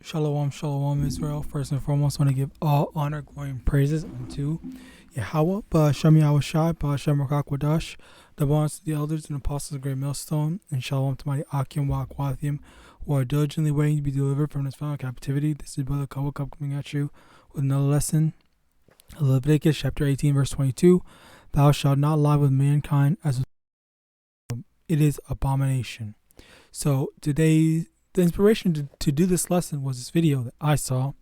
Shalom, shalom, Israel. First and foremost, I want to give all honor, glory, and praises unto YAHAWAH, BA'Shem YAHWASHI, BA'Shem RAKAKWADASH, the bonds to the elders and apostles of the great millstone, and shalom to my Akim wa Aquathium, who are diligently waiting to be delivered from this final captivity. This is Brother Kawakab coming at you with another lesson. Leviticus chapter 18, verse 22. Thou shalt not lie with mankind as it is abomination. So today, the inspiration to do this lesson was this video that I saw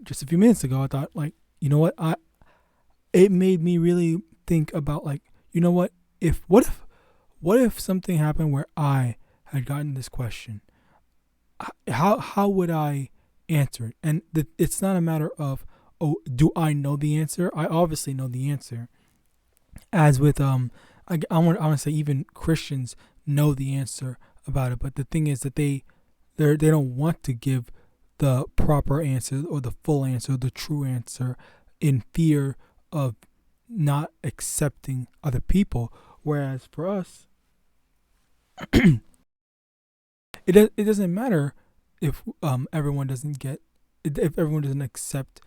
just a few minutes ago. I thought, like, you know what? It made me really think about, like, you know what? What if something happened where I had gotten this question? How would I answer it? And it's not a matter of, oh, do I know the answer? I obviously know the answer. As with I want to say even Christians know the answer about it, but the thing is that they don't want to give the proper answer or the full answer, the true answer, in fear of not accepting other people. Whereas for us, it doesn't matter if everyone doesn't get, if everyone doesn't accept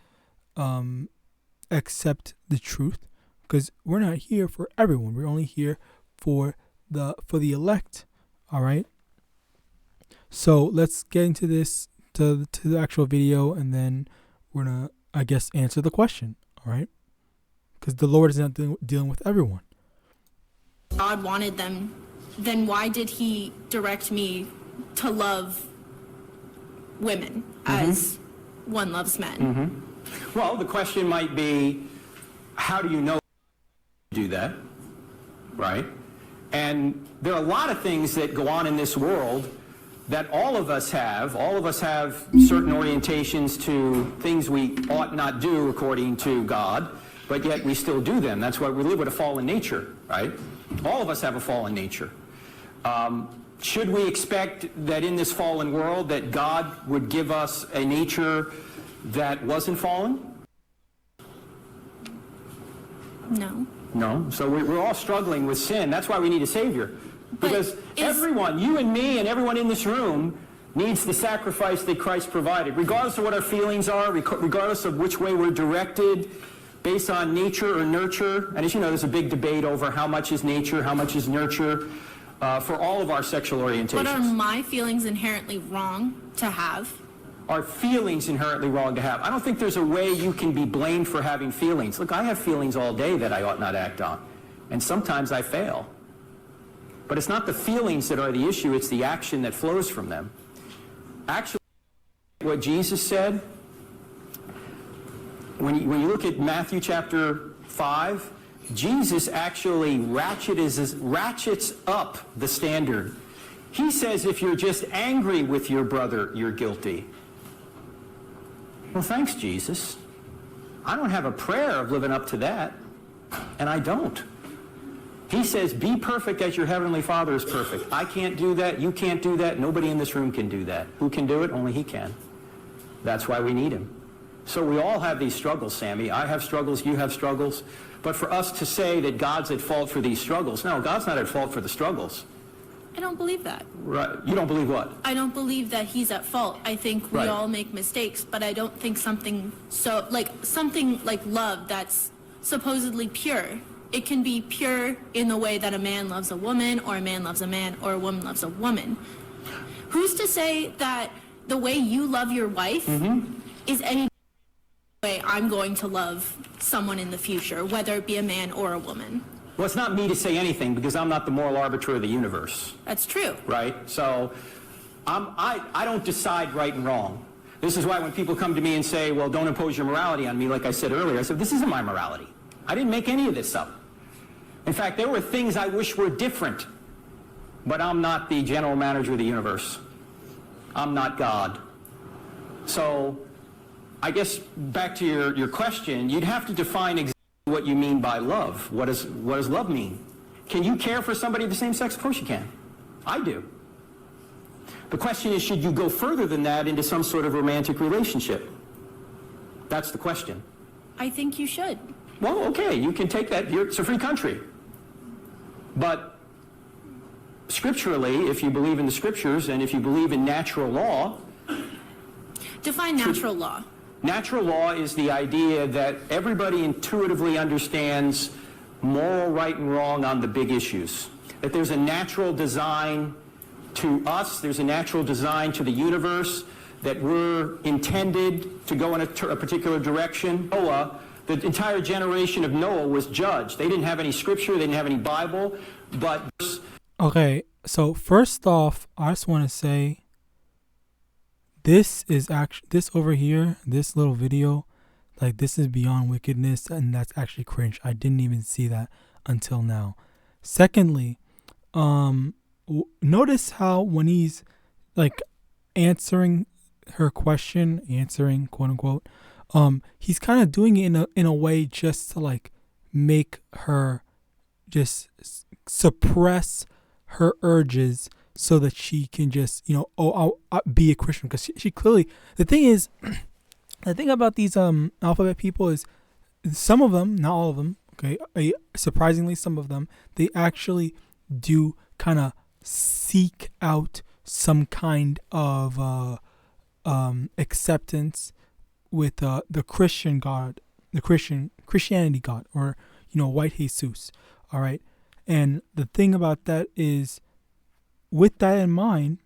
the truth, because we're not here for everyone. We're only here for the elect. All right. So let's get into this to the actual video, and then we're gonna, I guess, answer the question. All right, because the Lord is not dealing with everyone. God wanted them, then why did He direct me to love women as one loves men? Well, the question might be, how do you know to do that, right? And there are a lot of things that go on in this world that all of us have. All of us have certain orientations to things we ought not do according to God, but yet we still do them. That's why we live with a fallen nature, right? All of us have a fallen nature. Should we expect that in this fallen world that God would give us a nature that wasn't fallen? No. No. So we're all struggling with sin. That's why we need a Savior. Because everyone, you and me and everyone in this room, needs the sacrifice that Christ provided, regardless of what our feelings are, regardless of which way we're directed, based on nature or nurture. And as you know, there's a big debate over how much is nature, how much is nurture, for all of our sexual orientations. But are my feelings inherently wrong to have? Are feelings inherently wrong to have? I don't think there's a way you can be blamed for having feelings. Look, I have feelings all day that I ought not act on, and sometimes I fail. But it's not the feelings that are the issue, it's the action that flows from them. Actually, what Jesus said, when you look at Matthew chapter 5, Jesus actually ratchets up the standard. He says if you're just angry with your brother, you're guilty. Well, thanks, Jesus. I don't have a prayer of living up to that, and I don't. He says, be perfect as your heavenly Father is perfect. I can't do that. You can't do that. Nobody in this room can do that. Who can do it? Only He can. That's why we need Him. So we all have these struggles, Sammy. I have struggles. You have struggles. But for us to say that God's at fault for these struggles, no, God's not at fault for the struggles. I don't believe that. Right. You don't believe what? I don't believe that He's at fault. I think we all make mistakes, but I don't think something like love that's supposedly pure. It can be pure in the way that a man loves a woman, or a man loves a man, or a woman loves a woman. Who's to say that the way you love your wife is any way I'm going to love someone in the future, whether it be a man or a woman? Well, it's not me to say anything because I'm not the moral arbiter of the universe. That's true. Right? So I don't decide right and wrong. This is why when people come to me and say, well, don't impose your morality on me, like I said earlier, I said, this isn't my morality. I didn't make any of this up. In fact, there were things I wish were different, but I'm not the general manager of the universe. I'm not God. So I guess back to your question, you'd have to define exactly what you mean by love. What does love mean? Can you care for somebody of the same sex? Of course you can. I do. The question is, should you go further than that into some sort of romantic relationship? That's the question. I think you should. Well, okay, you can take that. It's a free country. But scripturally, if you believe in the scriptures and if you believe in natural law, Define natural law. Natural law is the idea that everybody intuitively understands moral right and wrong on the big issues. That there's a natural design to us, there's a natural design to the universe, that we're intended to go in a particular direction. Noah, the entire generation of Noah was judged. They didn't have any scripture, they didn't have any Bible, but... Okay, so first off, I just want to say, this is actually, this over here, this little video, like, this is beyond wickedness, and that's actually cringe. I didn't even see that until now. Secondly, notice how when he's like answering her question, answering quote unquote, he's kind of doing it in a way just to like make her just suppress her urges so that she can just, you know, I'll be a Christian, because she clearly, the thing is, the thing about these alphabet people is some of them, not all of them, okay, surprisingly some of them, they actually do kind of seek out some kind of acceptance with the Christian God, the Christianity God, or, you know, white Jesus. All right. And the thing about that is, with that in mind,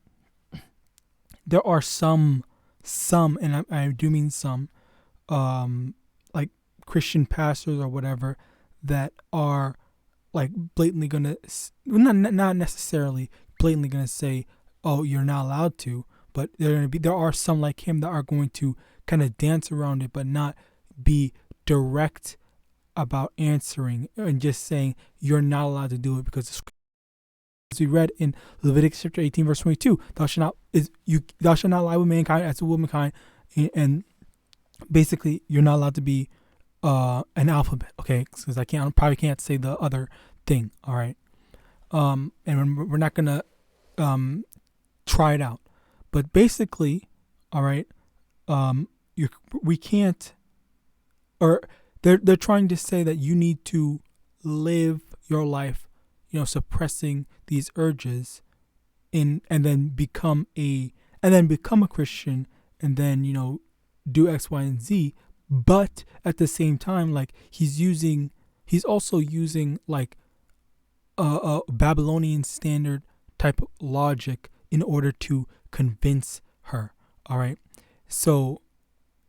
there are some, and I do mean some, like Christian pastors or whatever, that are like blatantly gonna, not necessarily blatantly gonna say, oh, you're not allowed to, but there are some like him that are going to kind of dance around it, but not be direct about answering and just saying you're not allowed to do it, because as we read in Leviticus chapter 18 verse 22, thou shalt not lie with mankind as with womankind, and basically you're not allowed to be an alphabet, okay? Because I probably can't say the other thing, all right? And we're not gonna try it out, but basically, all right, we can't, or they're trying to say that you need to live your life, you know, suppressing these urges, and then become a Christian, and then, you know, do X, Y, and Z. But at the same time, like, he's also using like a Babylonian standard type of logic in order to convince her. All right. So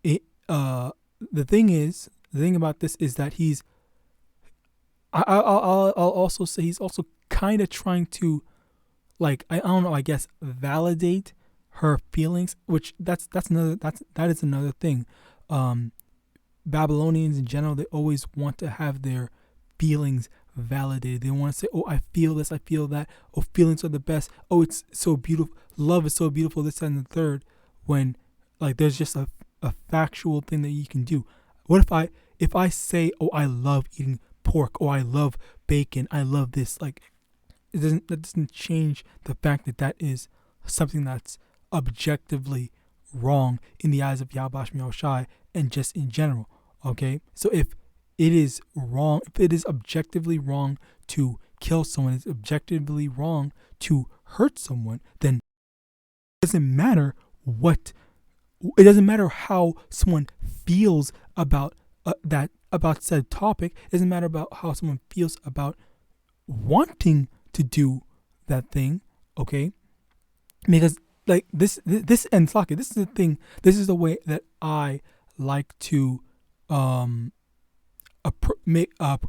the thing about this is that I'll also say he's also kind of trying to, like, I don't know, I guess, validate her feelings, which that is another thing. Babylonians in general, they always want to have their feelings validated. They want to say, oh, I feel this, I feel that. Oh, feelings are the best. Oh, it's so beautiful. Love is so beautiful, this, that, and the third. When, like, there's just a factual thing that you can do. What if I say, oh, I love eating pork, oh, I love bacon, I love this, like, that doesn't change the fact that is something that's objectively wrong in the eyes of YAHAWASHI and just in general. Okay, so if it is wrong, if it is objectively wrong to kill someone, it's objectively wrong to hurt someone, then it doesn't matter how someone feels about about said topic. It doesn't matter about how someone feels about wanting to do that thing. Okay, because like this and Slaki, this is the thing. This is the way that I like to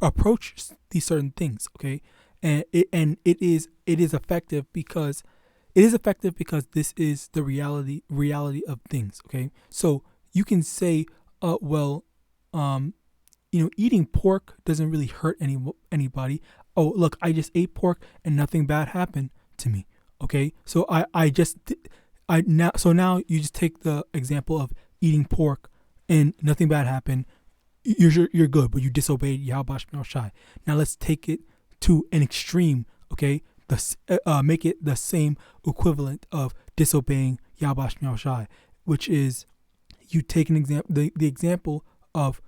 approach these certain things. Okay, and it is effective because this is the reality of things. Okay, so you can say, eating pork doesn't really hurt anybody. Oh, look, I just ate pork and nothing bad happened to me. Okay, so now you just take the example of eating pork and nothing bad happened. You're good, but you disobeyed YAHAWASHI. Now let's take it to an extreme. Okay, make it the same equivalent of disobeying YAHAWASHI, which is you take an example, the example of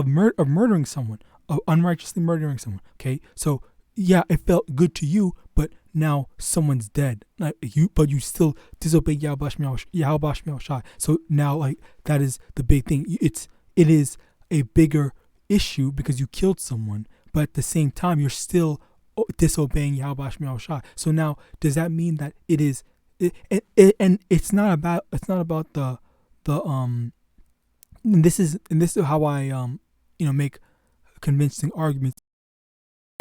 murdering someone, of unrighteously murdering someone. Okay, so yeah, it felt good to you, but now someone's dead. Like but you still disobey YAHAWASHI. So now, like, that is the big thing. It is a bigger issue because you killed someone, but at the same time you're still disobeying YAHAWASHI. So now, does that mean that it is? And it's not about the and this is how I make convincing arguments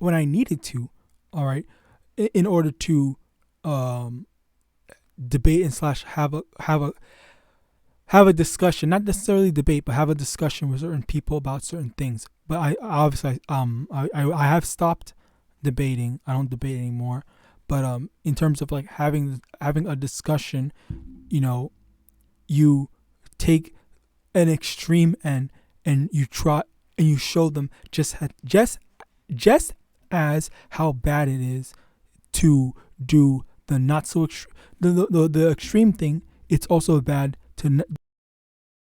when I needed to, all right, in order to debate and slash have a discussion, not necessarily debate, but have a discussion with certain people about certain things. But I obviously I have stopped debating. I don't debate anymore. But in terms of like having a discussion, you take an extreme end and you try and you show them just as how bad it is to do the not so the extreme thing. It's also bad to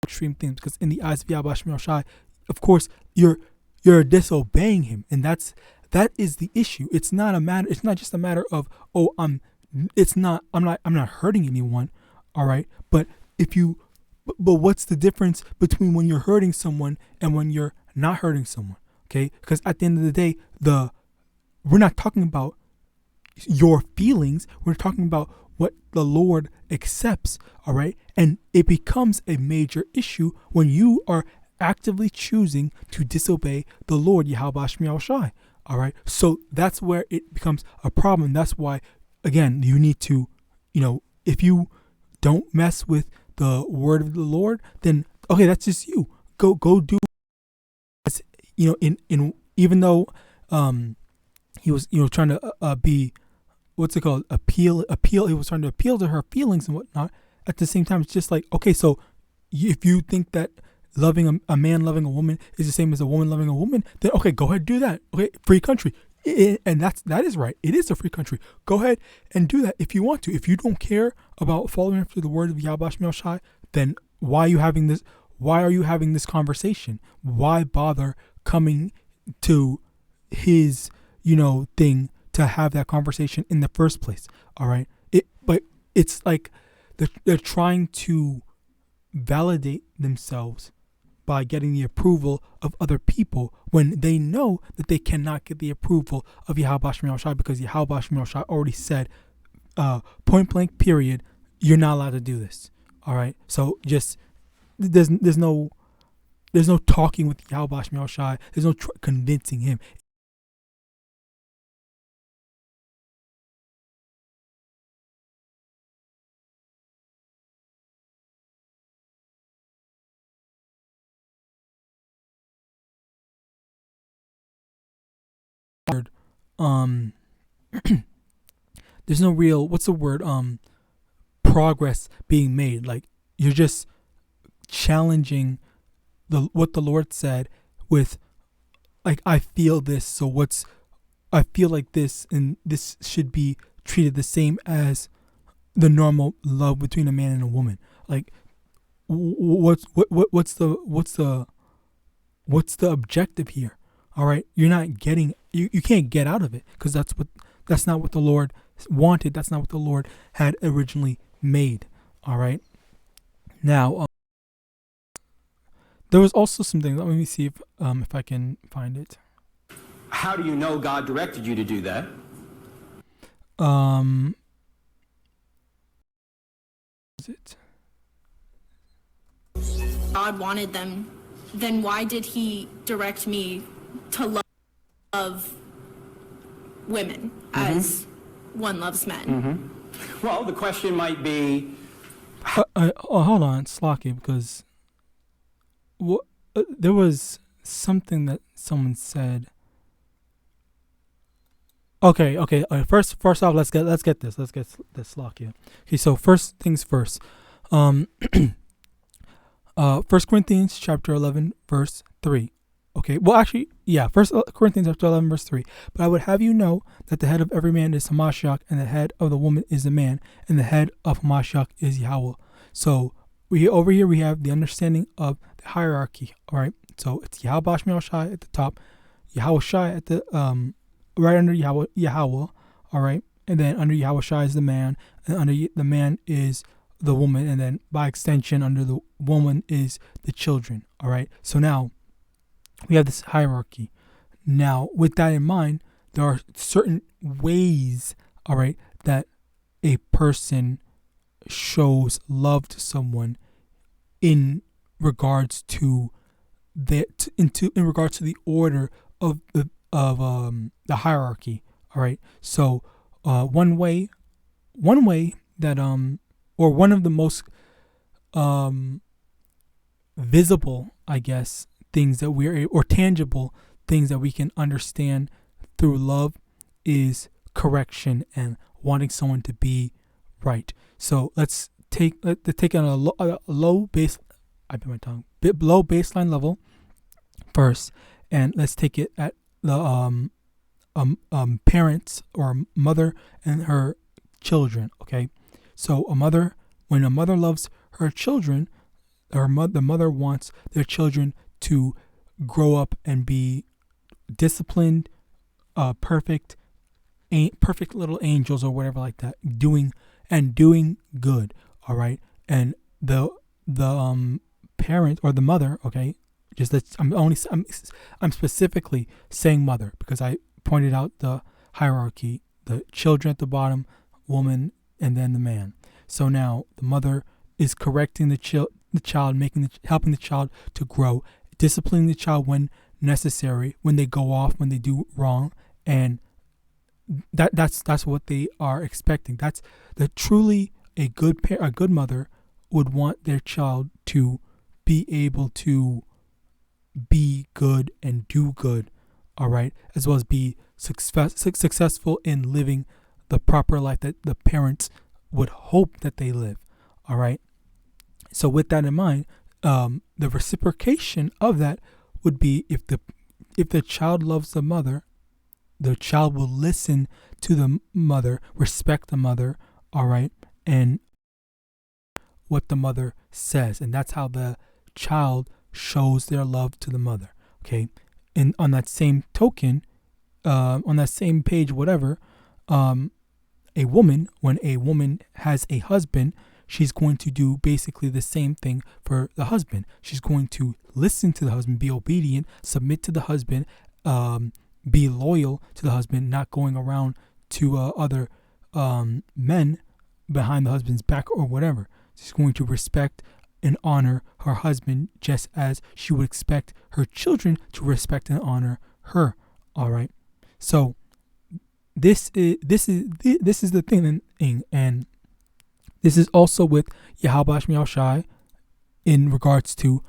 extreme things, because in the eyes of YAHAWASHI, of course you're disobeying him, and that is the issue. It's not just a matter of I'm not hurting anyone, all right? But what's the difference between when you're hurting someone and when you're not hurting someone? Okay? Because at the end of the day, we're not talking about your feelings. We're talking about what the Lord accepts, all right? And it becomes a major issue when you are actively choosing to disobey the Lord, YAHAWASHI. All right, so that's where it becomes a problem. That's why, again, you need to, if you don't mess with the word of the Lord, then okay, that's just you. Go do. In even though he was trying to be, what's it called, appeal. He was trying to appeal to her feelings and whatnot. At the same time, it's just like, okay, so if you think that loving a man loving a woman is the same as a woman loving a woman, then okay, go ahead, do that. Okay, free country, and that is right. It is a free country. Go ahead and do that if you want to. If you don't care about following after the word of YAHAWASHI, then why are you having this? Why are you having this conversation? Why bother coming to his thing to have that conversation in the first place? All right, but it's like they're trying to validate themselves by getting the approval of other people when they know that they cannot get the approval of YAHAWASHI, because YAHAWASHI already said, point blank, period, you're not allowed to do this. All right, so just there's no talking with YAHAWASHI. There's no convincing him. There's no real, what's the word, progress being made. Like, you're just challenging what the Lord said with, like, I feel this, so I feel like this, and this should be treated the same as the normal love between a man and a woman. Like, what's the objective here? All right, you're not getting, you can't get out of it, because that's not what the Lord wanted. That's not what the Lord had originally made. All right. Now, there was also something. Let me see if I can find it. How do you know God directed you to do that? Is it? God wanted them, then why did he direct me to love women as one loves men? Well, the question might be... hold on, Slocky, because there was something that someone said. Okay. First off, let's get this Slocky. Okay, so first things first. 1 Corinthians chapter 11 verse 3. Okay, well, actually, yeah, 1 Corinthians chapter 11 verse 3. But I would have you know that the head of every man is HaMashiach, and the head of the woman is the man, and the head of HaMashiach is Yahweh. So over here we have the understanding of the hierarchy. All right, so it's YAHAWASHI at the top, YAHAWASHI at the right under Yahweh. All right, and then under YAHAWASHI is the man, and under the man is the woman, and then by extension under the woman is the children. All right. So now we have this hierarchy. Now, with that in mind, there are certain ways, all right, that a person shows love to someone in regards to in regards to the order of the hierarchy. All right. So one way that or one of the most visible, I guess, things that or tangible things that we can understand through love is correction and wanting someone to be right. So let's take it on a low base. I bit my tongue. Low baseline level first, and let's take it at the parents or mother and her children. Okay, so when a mother loves her children, the mother wants their children to grow up and be disciplined, perfect little angels or whatever like that, doing good. All right, and the parent or the mother, okay, I'm specifically saying mother because I pointed out the hierarchy, the children at the bottom, woman, and then the man. So now the mother is correcting the child, helping the child to grow, disciplining the child when necessary, when they go off, when they do wrong, and that's what they are expecting. That's truly a good mother would want their child to be able to be good and do good, all right, as well as be successful in living the proper life that the parents would hope that they live, all right. So with that in mind, the reciprocation of that would be if the child loves the mother, the child will listen to the mother, respect the mother, all right, and what the mother says, and that's how the child shows their love to the mother. Okay, and on that same token, on that same page, whatever, when a woman has a husband, she's going to do basically the same thing for the husband. She's going to listen to the husband, be obedient, submit to the husband, be loyal to the husband, not going around to other men behind the husband's back or whatever. She's going to respect and honor her husband just as she would expect her children to respect and honor her. All right. So this is the thing, and this is also with YAHAWAH in regards to,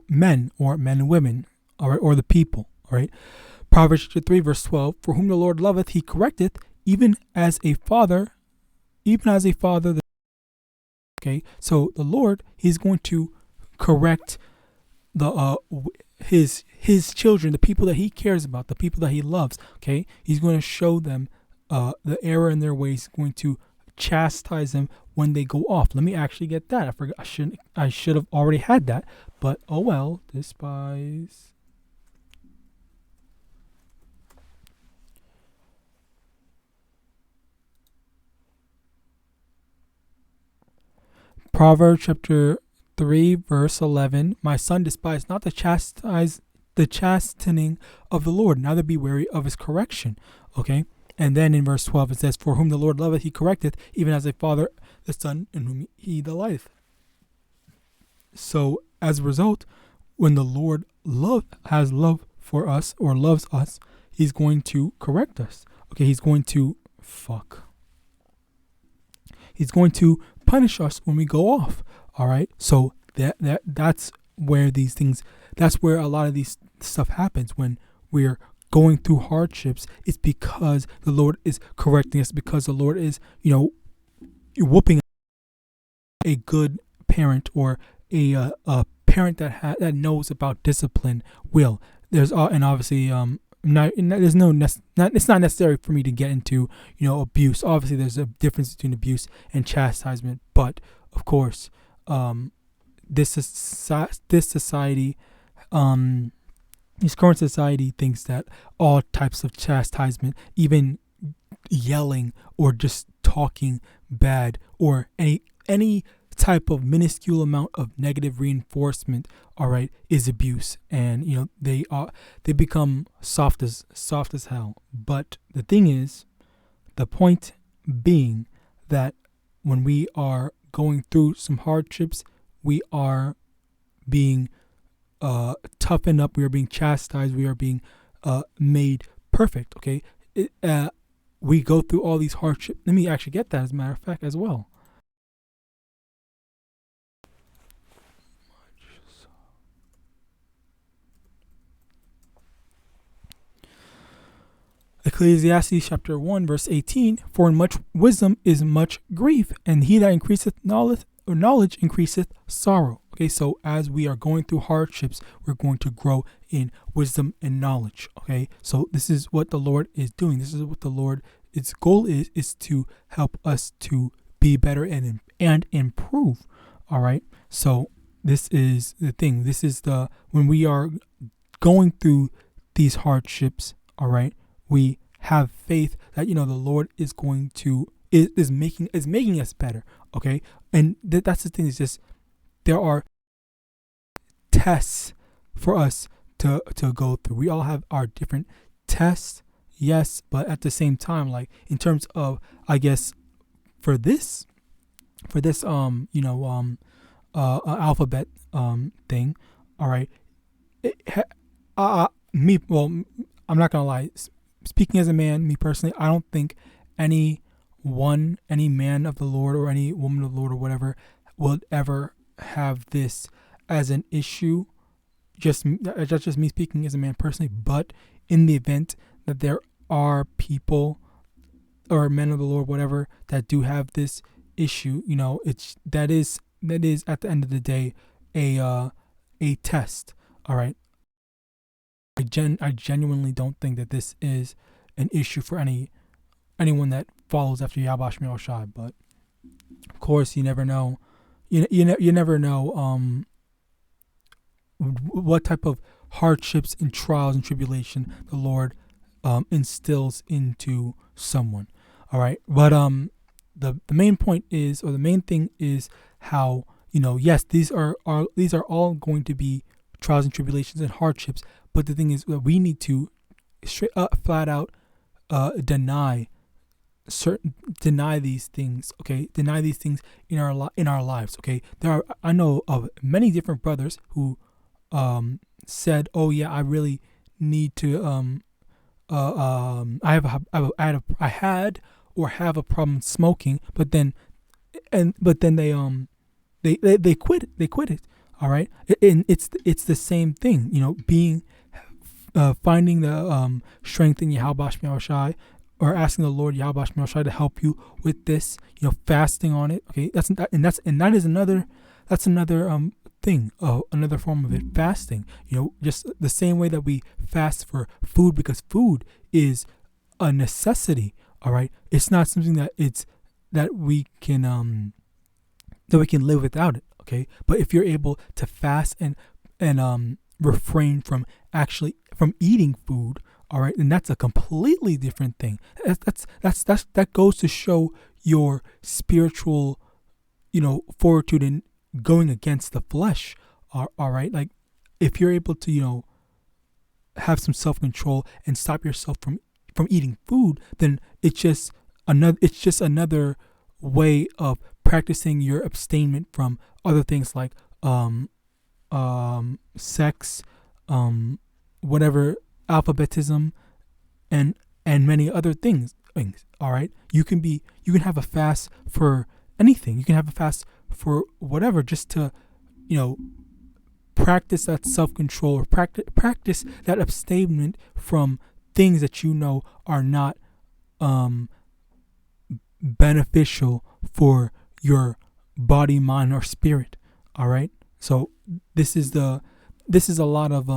men and women, all right, or the people, all right. Proverbs 3 verse 12: For whom the Lord loveth, he correcteth, even as a father. Okay, so the Lord, he's going to correct his children, the people that he cares about, the people that he loves. Okay, he's going to show them the error in their ways. He's going to chastise them when they go off. Let me actually get that. I forgot. I should have already had that, but oh well. Despise. Proverbs chapter 3 verse 11: My son, despise not the chastening of the Lord, neither be weary of his correction. Okay, and then in verse 12 it says, For whom the Lord loveth, he correcteth, even as a father the son in whom he delighteth. So as a result, when the Lord has love for us or loves us, he's going to correct us. Okay, he's going to punish us when we go off. All right, so that's where a lot of these stuff happens when we're going through hardships. It's because the Lord is correcting us, because the Lord is whooping. A good parent or a parent that knows about discipline will. There's and obviously it's not necessary for me to get into abuse. Obviously there's a difference between abuse and chastisement, but of course this society, this current society, thinks that all types of chastisement, even yelling or just talking bad or any type of minuscule amount of negative reinforcement, all right, is abuse. And they become soft as hell. But the thing is, the point being that when we are going through some hardships, we are being toughened up, we are being chastised, we are being made perfect. Okay, we go through all these hardships. Let me actually get that, as a matter of fact, as well. Ecclesiastes chapter 1 verse 18, for in much wisdom is much grief, and he that increaseth knowledge increaseth sorrow. Okay, so as we are going through hardships, we're going to grow in wisdom and knowledge. Okay, so this is what the Lord is doing. This is what the Lord, its goal is to help us to be better and improve. All right, so this is the thing. This is when we are going through these hardships, all right, we have faith that the Lord is going to is making us better. Okay, and that's the thing. Is just there are tests for us to go through. We all have our different tests, yes, but at the same time, like in terms of, I guess, for this alphabet thing, all right, I'm not gonna lie. Speaking as a man, me personally, I don't think any man of the Lord or any woman of the Lord or whatever will ever have this as an issue. That's just me speaking as a man personally. But in the event that there are people or men of the Lord, whatever, that do have this issue, that is at the end of the day a test. All right. I genuinely don't think that this is an issue for anyone that follows after YAHAWASHI, but of course you never know. You never know what type of hardships and trials and tribulation the Lord instills into someone. All right, but the main point is, or the main thing is, how yes, these are all going to be trials and tribulations and hardships. But the thing is that we need to flat out deny these things. Okay, deny these things in our lives. Okay, I know of many different brothers who said, "Oh yeah, I really need to I had or have a problem smoking," but then they quit it. All right, and it's the same thing. Being finding the strength in YAHAWASHI, or asking the Lord YAHAWASHI to help you with this, fasting on it. Okay, that's another thing, another form of it, fasting. Just the same way that we fast for food, because food is a necessity. All right, it's not something that we can live without it. Okay, but if you're able to fast and refrain from eating food, all right, then that's a completely different thing. That goes to show your spiritual, fortitude in going against the flesh. All right, like if you're able to have some self-control and stop yourself from eating food, then it's just another way of practicing your abstainment from other things like sex, whatever, alphabetism, and many other things. All right, you can have a fast for anything. You can have a fast for whatever, just to practice that self-control, or practice that abstainment from things that are not beneficial for your body, mind, or spirit. All right, so this is a lot of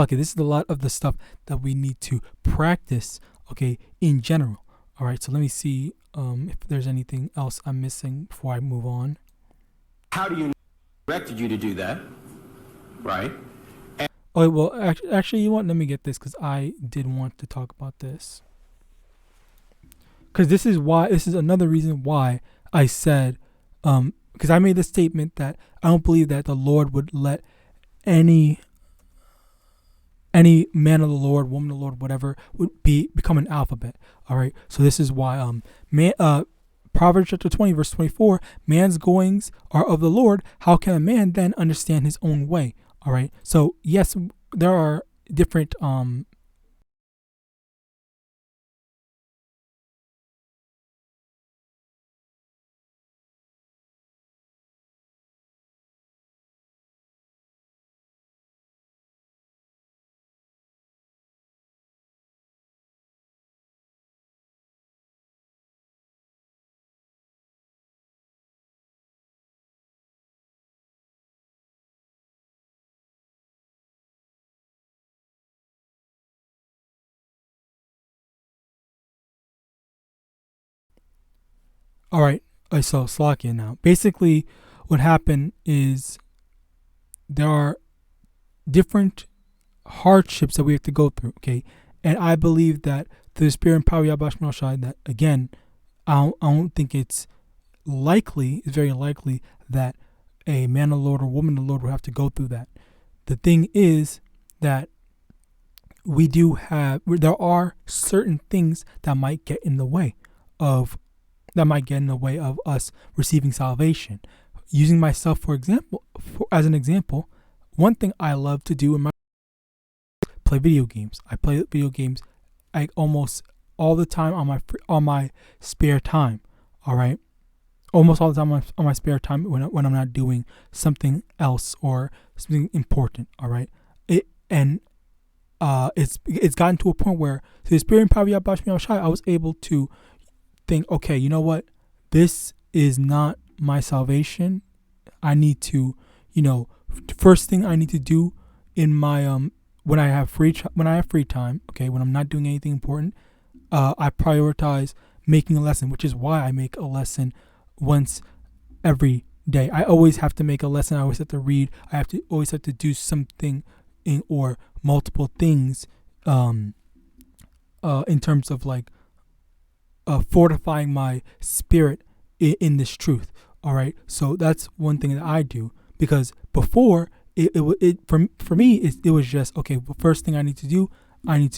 this is a lot of the stuff that we need to practice, okay, in general. All right, so let me see if there's anything else I'm missing before I move on. How do you directed you to do that, right? Oh, well, actually, let me get this, because I did want to talk about this. because this is another reason why I said, because I made the statement that I don't believe that the Lord would let any man of the Lord, woman of the Lord, whatever, would become an alphabet. All right. So this is why Proverbs chapter 20 verse 24, man's goings are of the Lord. How can a man then understand his own way? All right. So yes, there are different all right. So Slakia now. Basically, what happened is there are different hardships that we have to go through. Okay, and I believe that through the Spirit and power of Yahweh Shai, that again, I don't think it's likely. It's very likely that a man of the Lord or woman of the Lord will have to go through that. The thing is that there are certain things that might get in the way of us receiving salvation. Using myself as an example, one thing I love to do in my play video games. I play video games almost all the time on my spare time. All right, almost all the time on my spare time when I'm not doing something else or something important. All right, it's gotten to a point where through the Spirit and power of Yahweh Shai, I was able to think, okay, you know what? This is not my salvation. I need to, first thing I need to do in my when I have free time, okay, when I'm not doing anything important, I prioritize making a lesson, which is why I make a lesson once every day. I always have to make a lesson. I always have to read. Always have to do something or multiple things in terms of fortifying my spirit in this truth. All right, so that's one thing that I do, because before for me it was just, okay, the first thing I need to do, I'm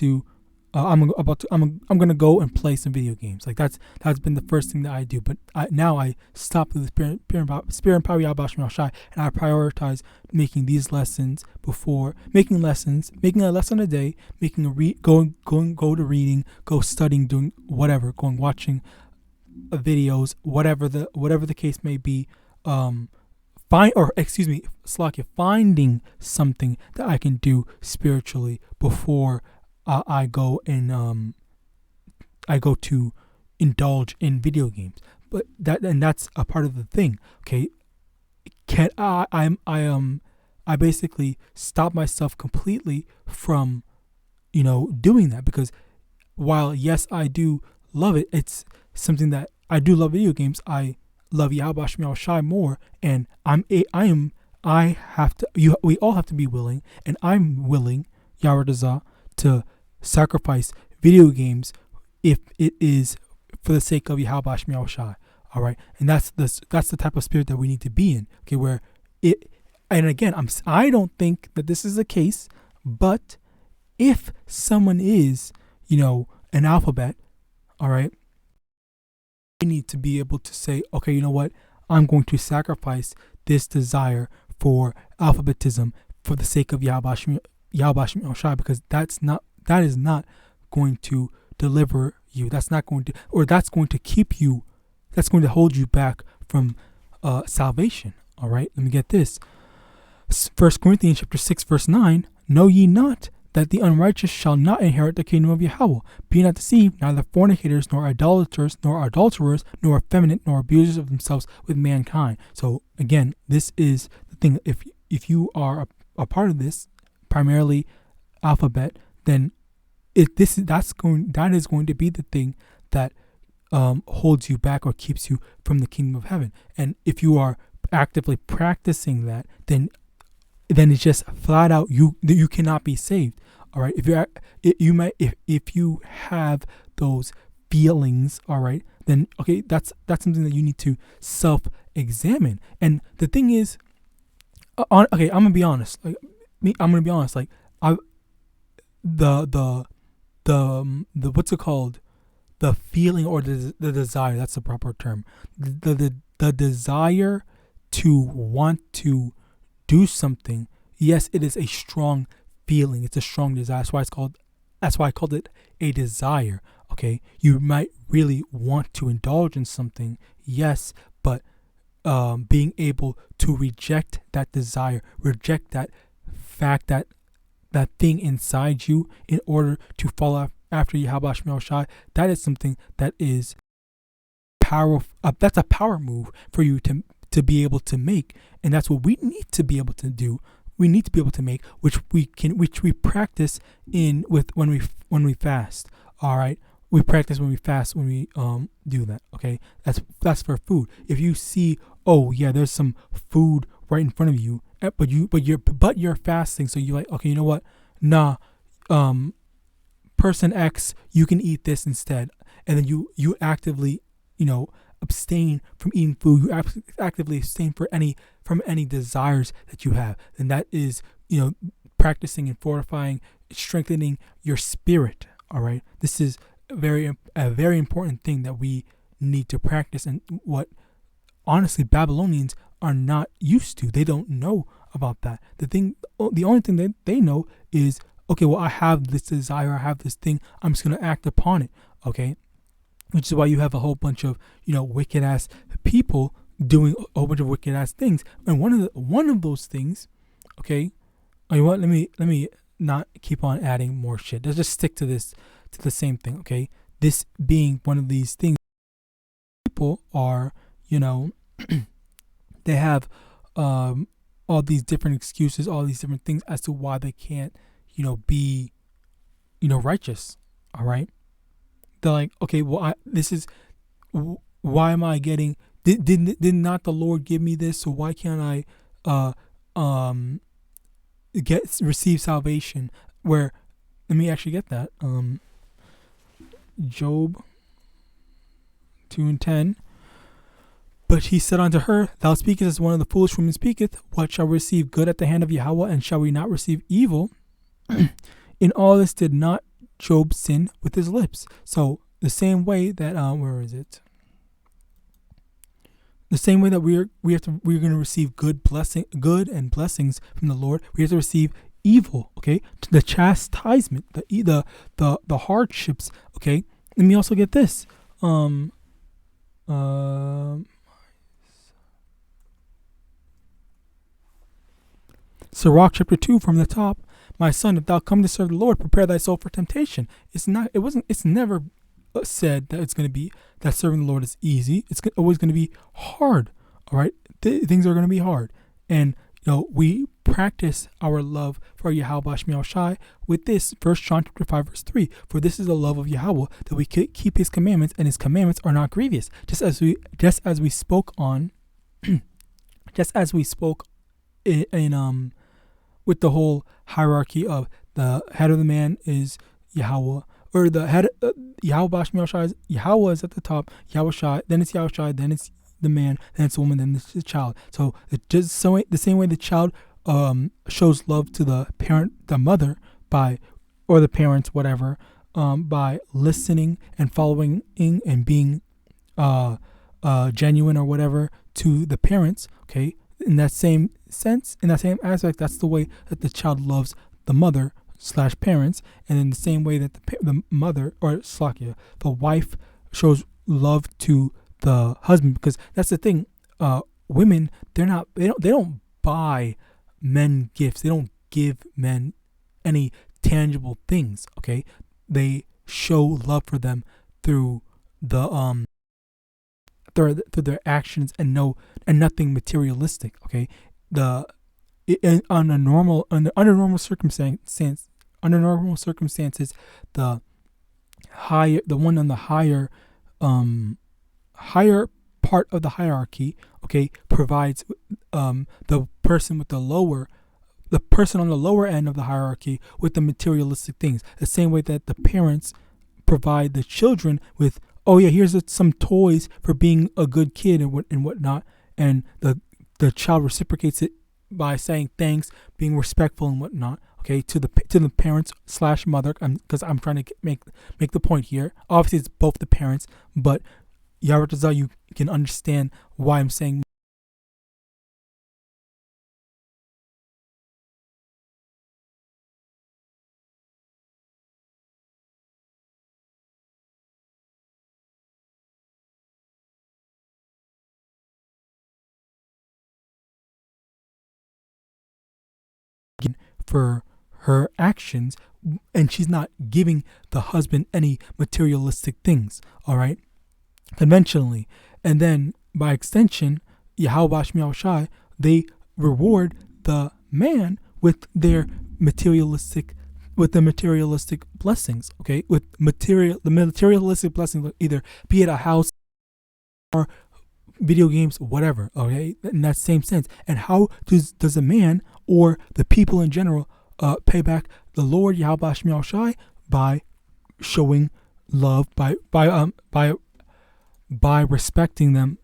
gonna go and play some video games. That's been the first thing that I do. But now I stop with the spirit and power of Yahweh Shai, and I prioritize making these lessons before making a lesson a day, go to reading, go studying, doing whatever, going watching videos, whatever the case may be. Finding something that I can do spiritually before I go to indulge in video games. But that's a part of the thing. Okay, I basically stop myself completely from doing that, because while yes I do love it, it's something that I do love video games. I love Yahawadah Shai more, and we all have to be willing, and I'm willing, Yahawadah, to sacrifice video games if it is for the sake of Yahawadah Shai. All right, and that's the type of spirit that we need to be in. Okay, where and again, I don't think that this is the case, but if someone is, an alphabet, all right, they need to be able to say, okay, you know what? I'm going to sacrifice this desire for alphabetism for the sake of Yahawadah Shai, because that is not going to deliver you. That's going to keep you. That's going to hold you back from salvation. All right. Let me get this. 1 Corinthians chapter 6 verse 9. Know ye not that the unrighteous shall not inherit the kingdom of Yahweh? Be not deceived, neither fornicators, nor idolaters, nor adulterers, nor effeminate, nor abusers of themselves with mankind. So again, this is the thing. If you are a part of this, primarily alphabet, then that is going to be the thing that holds you back or keeps you from the kingdom of heaven. And if you are actively practicing that, then it's just flat out you cannot be saved. All right, if you have those feelings, all right, then okay, that's something that you need to self-examine. And the thing is, okay, I'm gonna be honest. Like I'm gonna be honest. Like I, the what's it called? The feeling or the desire. That's the proper term. The desire to want to do something. Yes, it is a strong feeling. It's a strong desire. That's why I called it a desire. Okay, you might really want to indulge in something. Yes, but being able to reject that desire, reject that fact, that thing inside you, in order to follow after YAHAWASHI, that is something that is powerful. That's a power move for you to be able to make, and that's what we need to be able to do. We need to be able to make, which we practice when we fast. All right, we practice when we fast, when we do that. Okay, that's for food. If you see, oh yeah, there's some food right in front of you, but you're fasting, so you're like, okay, you know what? Nah, person X, you can eat this instead, and then you actively, abstain from eating food. You actively abstain from any desires that you have, and that is, practicing and fortifying, strengthening your spirit. All right, this is a very important thing that we need to practice, and what honestly Babylonians are not used to. They don't know about that. The only thing that they know is, okay, well, I have this desire, I have this thing, I'm just going to act upon it, okay? Which is why you have a whole bunch of, wicked ass people doing a whole bunch of wicked ass things. And one of those things, okay, you know what, let me not keep on adding more shit. Let's just stick to the same thing, okay? This being one of these things, people are, they have all these different excuses, all these different things as to why they can't, be, righteous. All right. They're like, okay, well, why am I getting, did not the Lord give me this? So why can't I, receive salvation? Where, let me actually get that. Job 2:10. But he said unto her, thou speakest as one of the foolish women speaketh. What shall we receive good at the hand of Yahawadah, and shall we not receive evil? In all this did not Job sin with his lips. So the same way that where is it? The same way that we're going to receive good and blessings from the Lord, we have to receive evil. Okay, the chastisement, the hardships. Okay, let me also get this. Sirach chapter 2 from the top. My son, if thou come to serve the Lord, prepare thy soul for temptation. It's never said that it's going to be that serving the Lord is easy. It's always going to be hard. All right, things are going to be hard, and we practice our love for YAHAWASHI with this 1 John chapter 5 verse 3. For this is the love of Yahweh, that we keep His commandments, and His commandments are not grievous. Just as we spoke on, in with the whole hierarchy of the head of the man is Yahweh, or the head YAHAWASHI is Yahweh is at the top, YAHAWASHI, then it's YAHAWASHI, then it's the man, then it's the woman, then it's the child. So the same way the child shows love to the parent, the mother, or the parents, whatever, by listening and following and being genuine or whatever to the parents. Okay, in that same sense, in that same aspect, that's the way that the child loves the mother / parents, and in the same way that the mother or the wife shows love to the husband, because that's the thing. Women, they don't buy men gifts. They don't give men any tangible things. Okay, they show love for them through the through their actions and nothing materialistic. Okay, under normal circumstances, the one on the higher part of the hierarchy, okay, provides the person on the lower end of the hierarchy with the materialistic things. The same way that the parents provide the children with, oh yeah, here's some toys for being a good kid and whatnot, and the child reciprocates it by saying thanks, being respectful and whatnot, okay, to the parents / mother, because I'm trying to make the point here. Obviously, it's both the parents, but Yahawadah, you can understand why I'm saying for her actions, and she's not giving the husband any materialistic things, all right, conventionally. And then by extension, YAHAWASHI, they reward the man with the materialistic blessings, okay, with the materialistic blessings, either be it a house or video games, whatever, okay, in that same sense. And how does a man or the people in general pay back the Lord Yahawadah by showing love, by respecting them,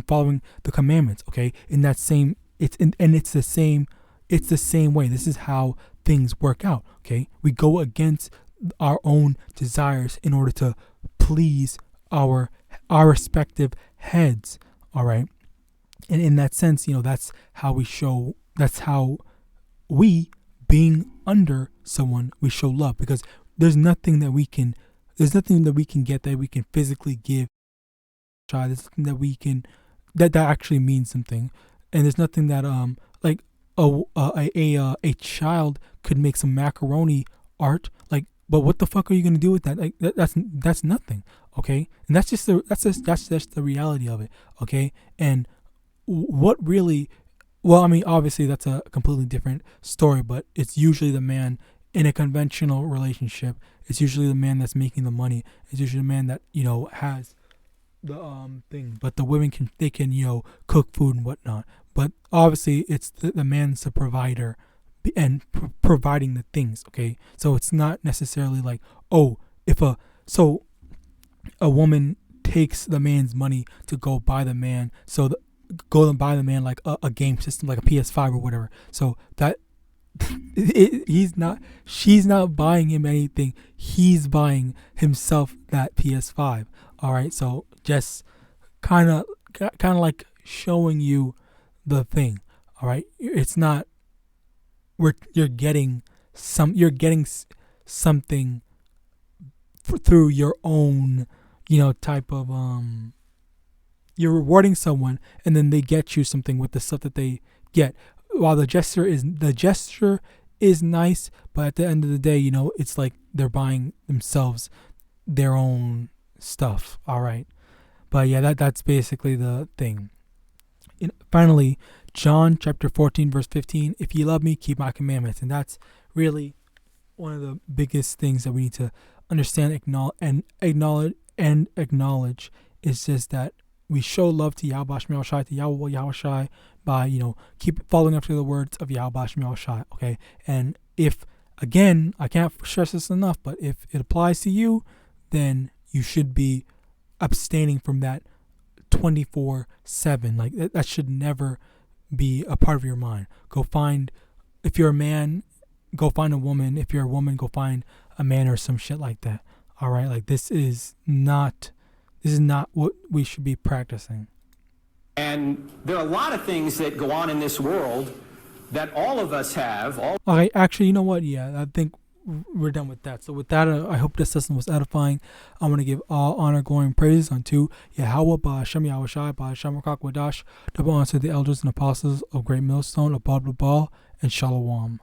following the commandments, okay? In that same, it's the same way. This is how things work out, okay? We go against our own desires in order to please our respective heads, all right? And in that sense, that's how we, being under someone, we show love, because there's nothing that we can get that we can physically give. There's nothing that we can that actually means something, and there's nothing that like a child could make some macaroni art, like, but what the fuck are you gonna do with that? Like that's nothing, okay? And that's just the reality of it, okay? And what really, well, I mean, obviously that's a completely different story, but it's usually the man in a conventional relationship. It's usually the man that's making the money. It's usually the man that has the thing. But the women can cook food and whatnot. But obviously it's the man's the provider and providing the things. Okay, so it's not necessarily like, oh, if a woman takes the man's money to go buy the man, go and buy the man like a game system, like a PS5 or whatever. So that she's not buying him anything. He's buying himself that PS5. All right. So just kind of like showing you the thing. All right. It's not you're getting something through your own, type of you're rewarding someone, and then they get you something with the stuff that they get. While the gesture is nice, but at the end of the day, it's like they're buying themselves their own stuff. All right, but yeah, that's basically the thing. Finally, John chapter 14 verse 15. If ye love me, keep my commandments, and that's really one of the biggest things that we need to understand, acknowledge. Is just that we show love to Yahawadah, to YAHAWASHI, by, keep following after the words of Yahawadah, okay? And if, again, I can't stress this enough, but if it applies to you, then you should be abstaining from that 24/7. Like, that should never be a part of your mind. If you're a man, go find a woman. If you're a woman, go find a man or some shit like that. All right? Like, this is not what we should be practicing. And there are a lot of things that go on in this world that all of us have. Okay, actually, you know what? Yeah, I think we're done with that. So with that, I hope this lesson was edifying. I want to give all honor, glory, and praise unto Yahawah, Ba'ashem Yahawashi, Ba'ashem Rakak Wadash, double honor to the elders and apostles of Great Millstone, of Biblical, and Shalom.